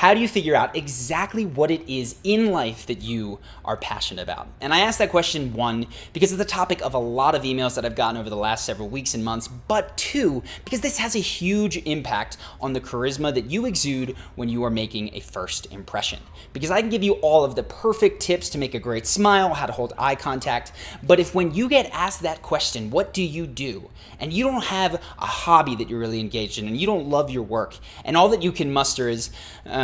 How do you figure out exactly what it is in life that you are passionate about? And I asked that question, one, because it's the topic of a lot of emails that I've gotten over the last several weeks and months, but two, because this has a huge impact on the charisma that you exude when you are making a first impression. Because I can give you all of the perfect tips to make a great smile, how to hold eye contact, but if when you get asked that question, what do you do? And you don't have a hobby that you're really engaged in, and you don't love your work, and all that you can muster is,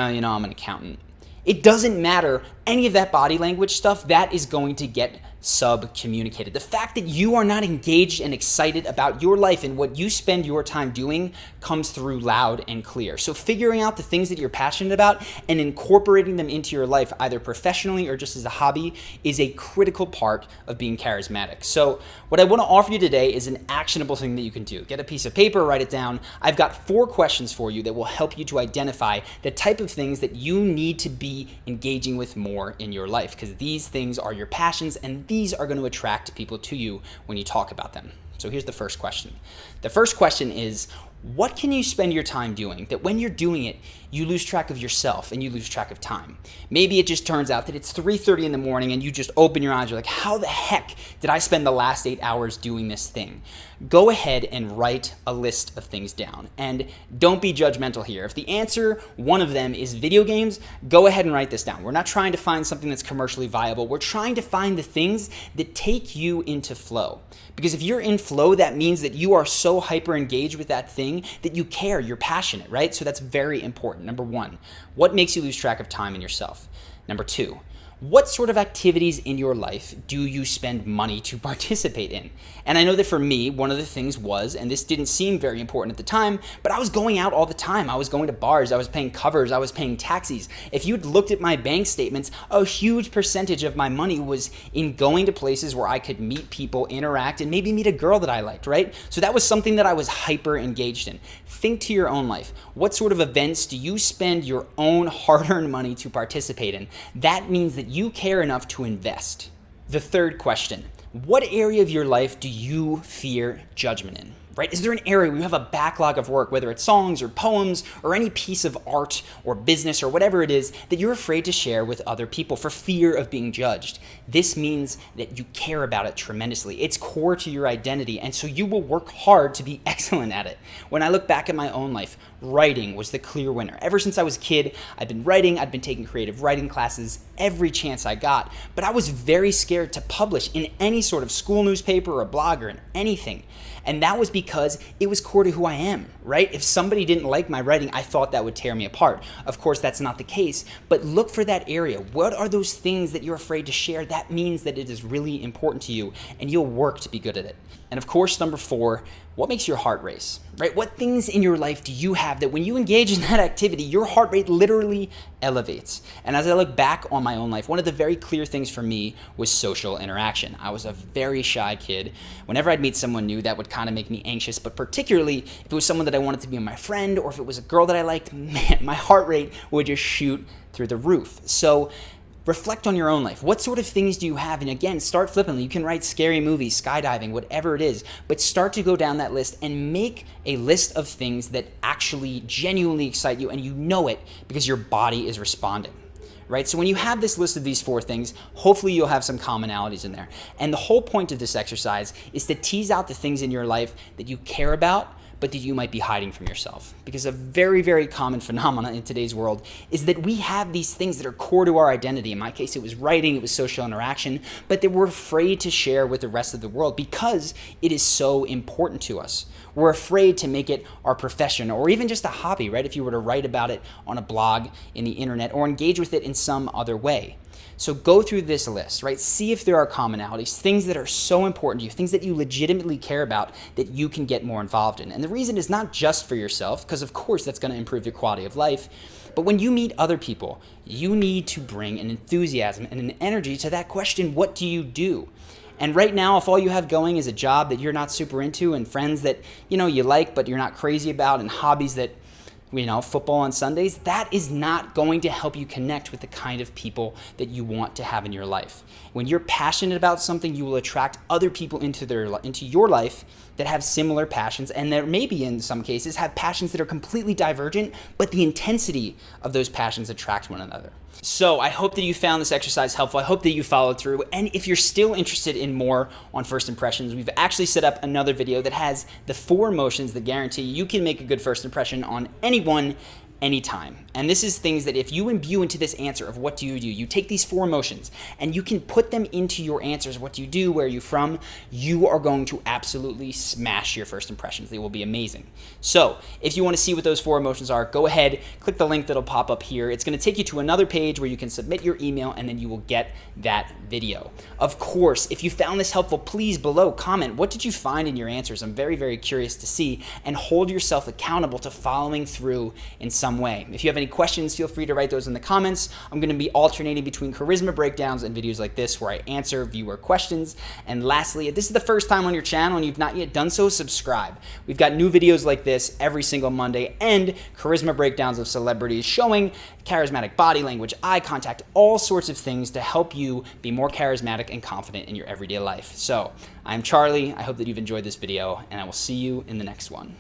I'm an accountant. It doesn't matter any of that body language stuff, that is going to get sub-communicated. The fact that you are not engaged and excited about your life and what you spend your time doing comes through loud and clear. So figuring out the things that you're passionate about and incorporating them into your life, either professionally or just as a hobby, is a critical part of being charismatic. So what I want to offer you today is an actionable thing that you can do. Get a piece of paper, write it down. I've got 4 questions for you that will help you to identify the type of things that you need to be engaging with more in your life, because these things are your passions and these are going to attract people to you when you talk about them. So here's the first question. The first question is, what can you spend your time doing that when you're doing it, you lose track of yourself and you lose track of time? Maybe it just turns out that it's 3:30 in the morning and you just open your eyes, you're like, how the heck did I spend the last 8 hours doing this thing? Go ahead and write a list of things down. And don't be judgmental here. If the answer, one of them, is video games, go ahead and write this down. We're not trying to find something that's commercially viable. We're trying to find the things that take you into flow. Because if you're in flow, that means that you are so hyper engaged with that thing that you care, you're passionate, right? So that's very important. Number 1, what makes you lose track of time and yourself? Number 2, what sort of activities in your life do you spend money to participate in? And I know that for me, one of the things was, and this didn't seem very important at the time, but I was going out all the time. I was going to bars, I was paying covers, I was paying taxis. If you'd looked at my bank statements, a huge percentage of my money was in going to places where I could meet people, interact, and maybe meet a girl that I liked, right? So that was something that I was hyper engaged in. Think to your own life. What sort of events do you spend your own hard-earned money to participate in? That means that you care enough to invest. The third question, what area of your life do you fear judgment in? Right? Is there an area where you have a backlog of work, whether it's songs or poems or any piece of art or business or whatever it is, that you're afraid to share with other people for fear of being judged? This means that you care about it tremendously. It's core to your identity, and so you will work hard to be excellent at it. When I look back at my own life, writing was the clear winner. Ever since I was a kid, I've been writing, I've been taking creative writing classes every chance I got, but I was very scared to publish in any sort of school newspaper or a blog or in anything. And that was because it was core to who I am, right? If somebody didn't like my writing, I thought that would tear me apart. Of course, that's not the case, but look for that area. What are those things that you're afraid to share? That means that it is really important to you and you'll work to be good at it. And of course, number 4, what makes your heart race, right? What things in your life do you have that when you engage in that activity, your heart rate literally elevates? And as I look back on my own life, one of the very clear things for me was social interaction. I was a very shy kid. Whenever I'd meet someone new, that would kind of make me anxious, but particularly if it was someone that I wanted to be my friend or if it was a girl that I liked, man, my heart rate would just shoot through the roof. So reflect on your own life. What sort of things do you have? And again, start flippantly. You can write scary movies, skydiving, whatever it is, but start to go down that list and make a list of things that actually genuinely excite you, and you know it because your body is responding. Right? So when you have this list of these 4 things, hopefully you'll have some commonalities in there. And the whole point of this exercise is to tease out the things in your life that you care about, but that you might be hiding from yourself. Because a very, very common phenomenon in today's world is that we have these things that are core to our identity. In my case, it was writing, it was social interaction, but that we're afraid to share with the rest of the world because it is so important to us. We're afraid to make it our profession or even just a hobby, right? If you were to write about it on a blog, in the internet, or engage with it in some other way. So go through this list, right? See if there are commonalities, things that are so important to you, things that you legitimately care about that you can get more involved in. And the reason is not just for yourself, because of course that's going to improve your quality of life, but when you meet other people, you need to bring an enthusiasm and an energy to that question, what do you do? And right now, if all you have going is a job that you're not super into and friends that, you like but you're not crazy about and hobbies that football on Sundays, that is not going to help you connect with the kind of people that you want to have in your life. When you're passionate about something, you will attract other people into your life that have similar passions, and that maybe in some cases have passions that are completely divergent, but the intensity of those passions attract one another. So I hope that you found this exercise helpful. I hope that you followed through. And if you're still interested in more on first impressions, we've actually set up another video that has the 4 emotions that guarantee you can make a good first impression on anyone, anytime. And this is things that if you imbue into this answer of what do, you take these 4 emotions and you can put them into your answers. What do you do? Where are you from? You are going to absolutely smash your first impressions. They will be amazing. So if you want to see what those 4 emotions are, go ahead, click the link that'll pop up here. It's going to take you to another page where you can submit your email and then you will get that video. Of course, if you found this helpful, please below comment, what did you find in your answers? I'm very, very curious to see, and hold yourself accountable to following through in some way. If you have any questions, feel free to write those in the comments. I'm going to be alternating between charisma breakdowns and videos like this where I answer viewer questions. And lastly, if this is the first time on your channel and you've not yet done so, subscribe. We've got new videos like this every single Monday, and charisma breakdowns of celebrities showing charismatic body language, eye contact, all sorts of things to help you be more charismatic and confident in your everyday life. So I'm Charlie. I hope that you've enjoyed this video, and I will see you in the next one.